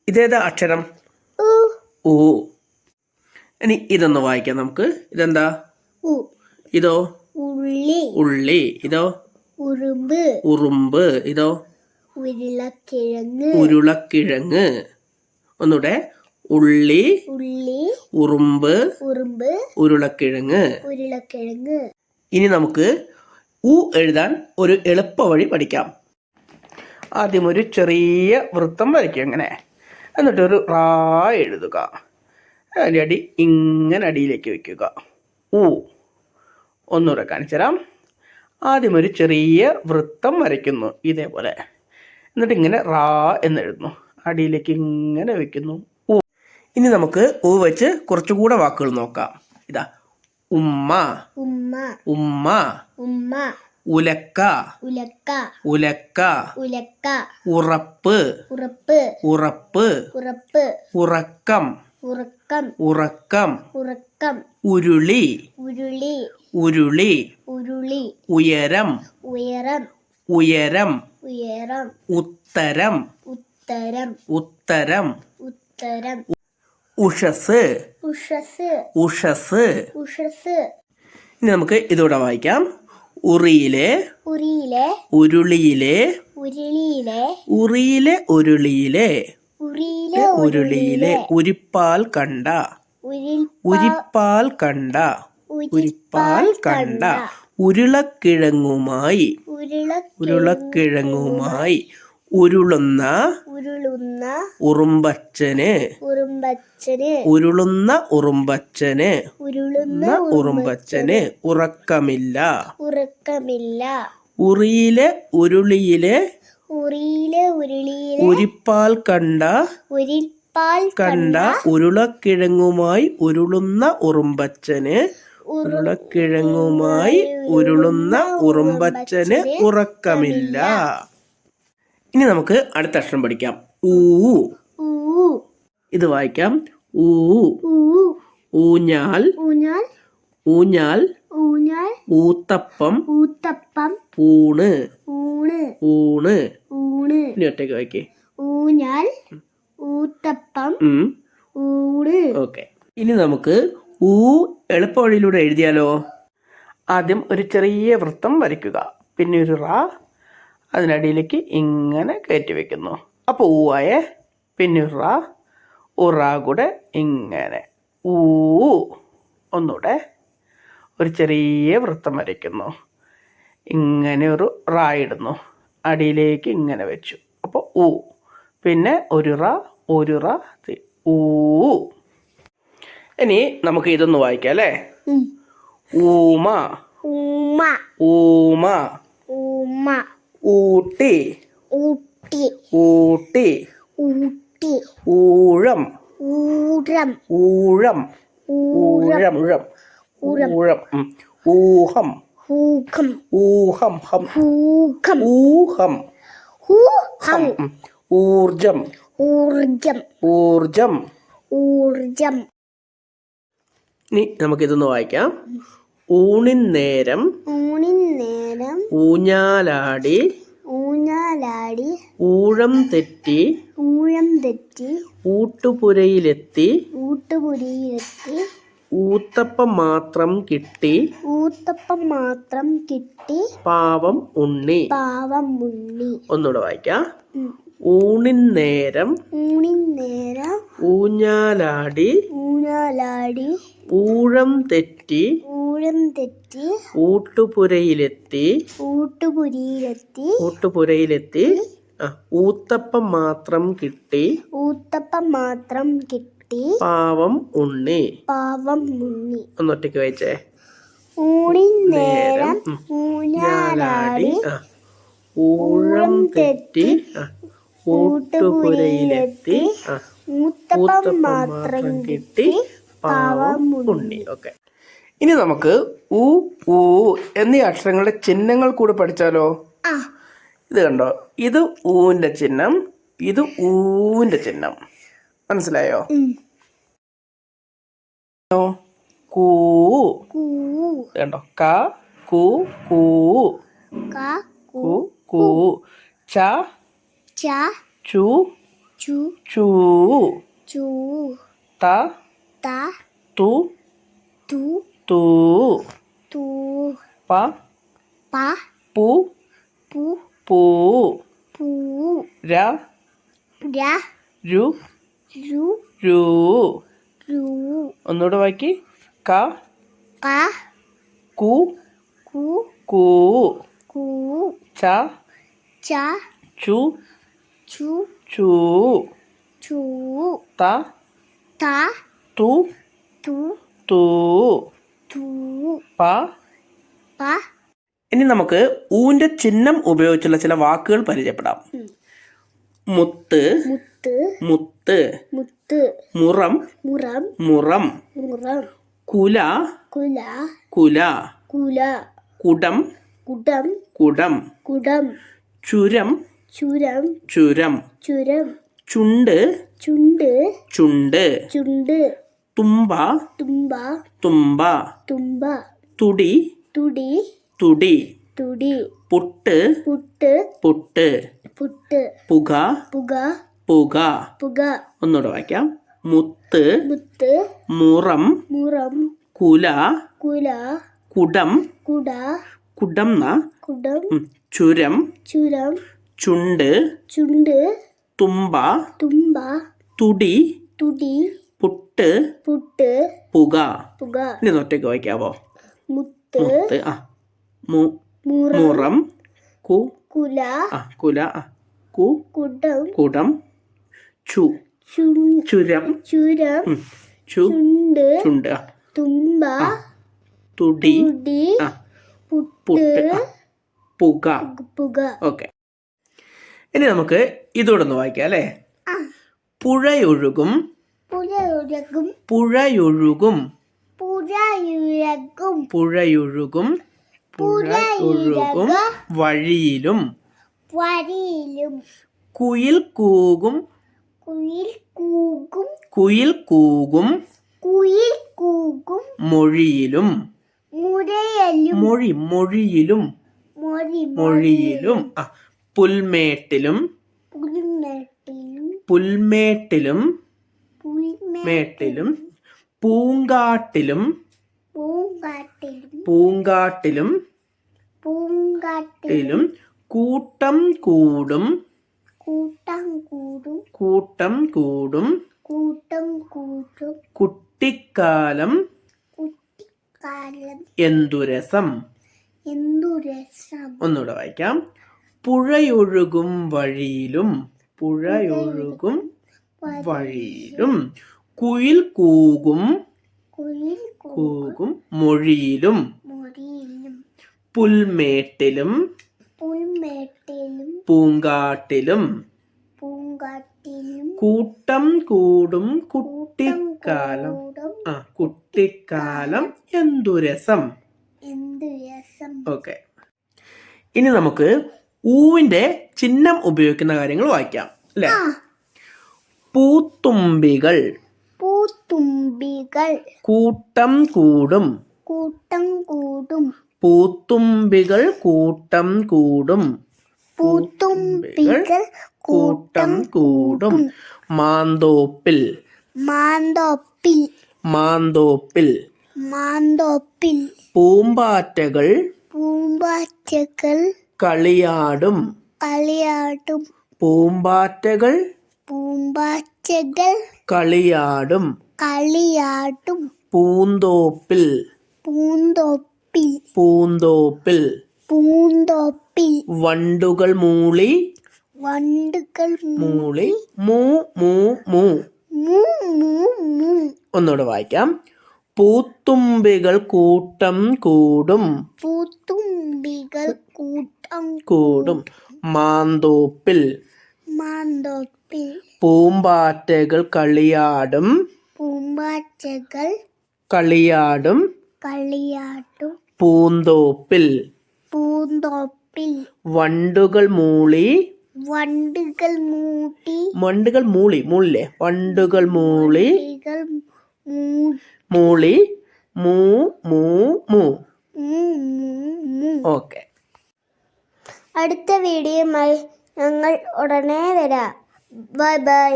ഇതേതാ അക്ഷരം? ഊ. ഇനി ഇതൊന്ന് വായിക്കാം നമുക്ക്. ഇതെന്താ? ഇതോ? ഉള്ളി. ഇതോ? ഉറുമ്പ്. ഇതോ? ഉരുളക്കിഴങ്ങ്. ഒന്നുകൂടെ. ഉള്ളി, ഉറുമ്പ്, ഉരുളക്കിഴങ്ങ്. ഇനി നമുക്ക് ഊ എഴുതാൻ ഒരു എളുപ്പ വഴി പഠിക്കാം. ആദ്യം ഒരു ചെറിയ വൃത്തം വരയ്ക്കുക ഇങ്ങനെ. എന്നിട്ട് ഒരു റാ എഴുതുക. അതിൻ്റെ അടി ഇങ്ങനെ അടിയിലേക്ക് വയ്ക്കുക. ഊ. ഒന്നുകൂടെ കാണിച്ചു തരാം. ആദ്യം ഒരു ചെറിയ വൃത്തം വരയ്ക്കുന്നു ഇതേപോലെ. എന്നിട്ട് ഇങ്ങനെ റാ എന്നെഴുതുന്നു. അടിയിലേക്ക് ഇങ്ങനെ വയ്ക്കുന്നു. ഊ. ഇനി നമുക്ക് ഊ വെച്ച് കുറച്ചുകൂടെ വാക്കുകൾ നോക്കാം. ഇതാ: ഉമ്മ, ഉമ്മ, ഉലക്ക, ഉലക്ക, ഉറപ്പ്, ഉറപ്പ്, ഉറക്കം, ഉറക്കം, ഉരുളി, ഉരുളി, ഉയരം, ഉയരം, ഉത്തരം, ഉത്തരം, ഉഷസ്, ഉഷസ്. ഇനി നമുക്ക് ഇതോടെ വായിക്കാം. ഉറിയിലെ, ഉരുളിയിലെ, ഉറിയിലെ, ഉരുളിയിലെ, ഉരുളിയിലെ, ഉരിപ്പാൽ കണ്ട, ഉരിപ്പാൽ കണ്ട, ഉരിപ്പാൽ കണ്ട, ഉരുളക്കിഴങ്ങുമായി, ഉരുളക്കിഴങ്ങുമായി, ഉരുളുന്ന ഉറുമ്പച്ചന്, ഉരുളുന്ന ഉറുമ്പച്ചന്, ഉറുമ്പച്ചന് ഉറക്കമില്ല. ഉറിയിലെ, ഉരുളിയിലെ, ഉരിപ്പാൽ കണ്ട, ഉരുളക്കിഴങ്ങുമായി ഉരുളുന്ന ഉറുമ്പച്ചന്, ഉരുളക്കിഴങ്ങുമായി ഉരുളുന്ന ഉറുമ്പച്ചന് ഉറക്കമില്ല. ഇനി നമുക്ക് അടുത്ത അക്ഷരം പഠിക്കാം. ഊ. ഇത് വായിക്കാം. ഊ. ഊഞ്ഞാൽ, ഊഞ്ഞാൽ, ഊത്തപ്പം, ഊണ്, ഊണ്. ഇനി ഒറ്റയ്ക്ക് വായിക്കേ. ഊഞ്ഞാൽ, ഊത്തപ്പം, ഊണ്. ഓക്കെ. ഇനി നമുക്ക് ഊ എളുപ്പ വഴിയിലൂടെ എഴുതിയാലോ? ആദ്യം ഒരു ചെറിയ വൃത്തം വരയ്ക്കുക. പിന്നെ ഒരു റാ അതിനടിയിലേക്ക് ഇങ്ങനെ കയറ്റി വെക്കുന്നു. അപ്പോൾ ഊ ആയേ. പിന്നെ ഒരു റാ കൂടെ ഇങ്ങനെ ഊ. ഒന്നുകൂടെ ഒരു ചെറിയ വൃത്തം വരയ്ക്കുന്നു. ഇങ്ങനെ ഒരു റാ ഇടുന്നു. അടിയിലേക്ക് ഇങ്ങനെ വെച്ചു. അപ്പോൾ ഊ. പിന്നെ ഒരു റാ ഊ. ഇനി നമുക്ക് ഇതൊന്ന് വായിക്കാം അല്ലേ? ഊമ, ഊമ, ഊട്ടി, ഊട്ടി, ഊഴം, ഊഴം, ഊഴം, ഊഹം, ഊഹം, ഊഹം, ഊർജം, ഊർജം. ഇനി നമുക്കിതൊന്ന് വായിക്കാം. ഊണിൻ നേരം, ഊഞ്ഞാലാടി, ഊഴം തെറ്റി, ഊട്ടുപുരയിലെത്തി, ഊത്തപ്പം മാത്രം കിട്ടി, പാവം ഉണ്ണി. ഒന്നുകൂടെ വായിക്കാം. ഊണിൻ നേരം, ഊഞ്ഞാലാടി, ഊഴം തെറ്റി, ഊട്ടുപുരയിലെത്തി, ഊത്തപ്പം മാത്രം കിട്ടി, പാവം ഉണ്ണി. ഒന്നൊറ്റയ്ക്ക് വായിച്ചേ. ഊണിൻ നേരം ഊഞ്ഞാലാടി, ഊഴം തെറ്റി, ഊട്ടുപുരയിലെത്തി, ഊത്തപ്പം മാത്രം കിട്ടി, പാവം ഉണ്ണി. ഓക്കെ. ഇനി നമുക്ക് ഉ, ഊ എന്നീ അക്ഷരങ്ങളുടെ ചിഹ്നങ്ങൾ കൂടെ പഠിച്ചാലോ? ഇത് കണ്ടോ? ഇത് ഊവിന്റെ ചിഹ്നം, ഇത് ഊവിന്റെ ചിഹ്നം. മനസ്സിലായോ? കൂ. കണ്ടോ? ക, കു, കൂ. കു, കൂ. ച, ചു, ചു ചൂ ചൂ ത ത തു തു തൂ തു പ പ പു പു പൂ പൂ ര ര രു രു രൂ രു ഒന്നുകൂടെ വായിക്ക് ക ക കു കു കൂ കു ച ച ചു ചു ചൂ ചു ത ത തു തു തൂ തു പ പ ഇനി നമുക്ക് ഊന്റെ ചിഹ്നം ഉപയോഗിച്ചുള്ള ചില വാക്കുകൾ പരിചയപ്പെടാം. മുത്ത് മുത്ത് മുത്ത് മുത്ത് മുറം മുറം മുറം മുറം കുല കുല കുല കുല കുടം കുടം കുടം കുടം ചുരം ചുരം ചുരം ചുരം ചുണ്ട് ചുണ്ട് ചുണ്ട് ചുണ്ട് തുമ്പ തുമ്പ തുമ്പ തുമ്പ തുടി തുടി തുടി തുടി പുട്ട് പുട്ട് പുട്ട് പുട്ട് പുക പുക പുക പുക ഒന്നുകൂടെ വായിക്കാം. മുത്ത് മുത്ത് മുറം മുറം കുല കുല കുടം കുട കുടം കുടം ചുരം ചുരം ചുണ്ട് ചുണ്ട് തുമ്പ തുമ്പ തുടി തുടി പുട്ട് പുട്ട് പുക. പുക ഇനി ഒറ്റയ്ക്ക് വായിക്കാവോ? മുത്ത് മുത്ത് മുറം മുറം കുല കുല കുടം കുടം ചുരം ചുരം ചുണ്ട് ചുണ്ട് തുമ്പ തുടി തുടി പുട്ട് പുക. പുക. ഓക്കെ, ഇനി നമുക്ക് ഇതോടൊന്ന് വായിക്കാം അല്ലേ? പുഴയൊഴുകും പുഴയൊഴുകും പുഴയൊഴുകും പുഴയൊഴുകും പുഴയൊഴുകും പുഴയൊഴുകും വഴിയിലും വഴിയിലും കുയിൽ കൂകും കുയിൽ കൂകും കുയിൽ കൂകും കുയിൽ കൂകും മൊഴിയിലും മുരയലും മൊഴിയിലും മൊഴിയിലും പുൽമേട്ടിലും പുൽമേട്ടിലും മേട്ടിലും പൂങ്കാട്ടിലും പൂങ്കാട്ടിലും പൂങ്കാട്ടിലും കൂട്ടം കൂടും കൂട്ടം കൂടും കുട്ടിക്കാലം എന്തു രസം. ഒന്നുകൂടെ വായിക്കാം. പുഴയൊഴുകും വഴിയിലും പുഴയൊഴുകും വഴിയിലും കുയിൽ കൂകും മൊഴിയിലും പുൽമേട്ടിലും പൂങ്കാട്ടിലും കൂട്ടം കൂടും കുട്ടിക്കാലം എന്തു രസം. ഓക്കെ, ഇനി നമുക്ക് ഊവിന്റെ ചിഹ്നം ഉപയോഗിക്കുന്ന കാര്യങ്ങൾ വായിക്കാം അല്ലെ? പൂത്തുമ്പികൾ കൂട്ടം കൂടും പൂത്തുമ്പികൾ കൂട്ടം കൂടും കൂട്ടം കൂടും മാന്തോപ്പിൽ പൂമ്പാറ്റകൾ കളിയാടും പൂമ്പാറ്റകൾ കളിയാടും പൂന്തോപ്പിൽ വണ്ടുകൾ മൂളി മൂ മൂ മൂ. ഒന്നുകൂടെ വായിക്കാം. പൂത്തുമ്പികൾ കൂട്ടം കൂടും മാന്തോപ്പിൽ പൂമ്പാറ്റകൾ കളിയാടും പൂന്തോപ്പിൽ വണ്ടുകൾ മൂളി മൂ മൂ മൂ. ഓക്കെ, അടുത്ത വീഡിയോയുമായി ഞങ്ങൾ ഉടനെ വരാം. Bye bye.